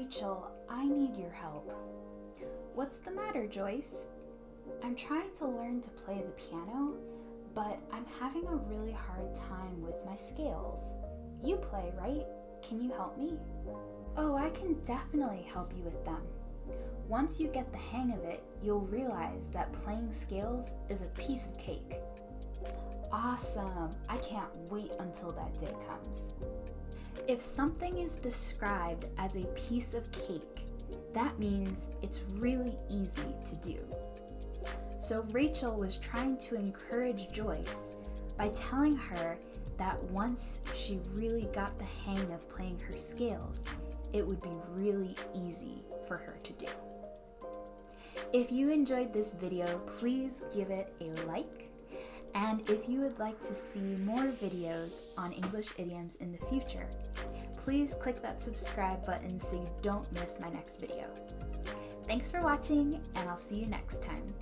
Rachel, I need your help. What's the matter, Joyce? I'm trying to learn to play the piano, but I'm having a really hard time with my scales. You play, right? Can you help me? Oh, I can definitely help you with them. Once you get the hang of it, you'll realize that playing scales is a piece of cake. Awesome! I can't wait until that day comes. If something is described as a piece of cake, that means it's really easy to do. So Rachel was trying to encourage Joyce by telling her that once she really got the hang of playing her scales, it would be really easy for her to do. If you enjoyed this video, please give it a like. And if you would like to see more videos on English idioms in the future, please click that subscribe button so you don't miss my next video. Thanks for watching, and I'll see you next time.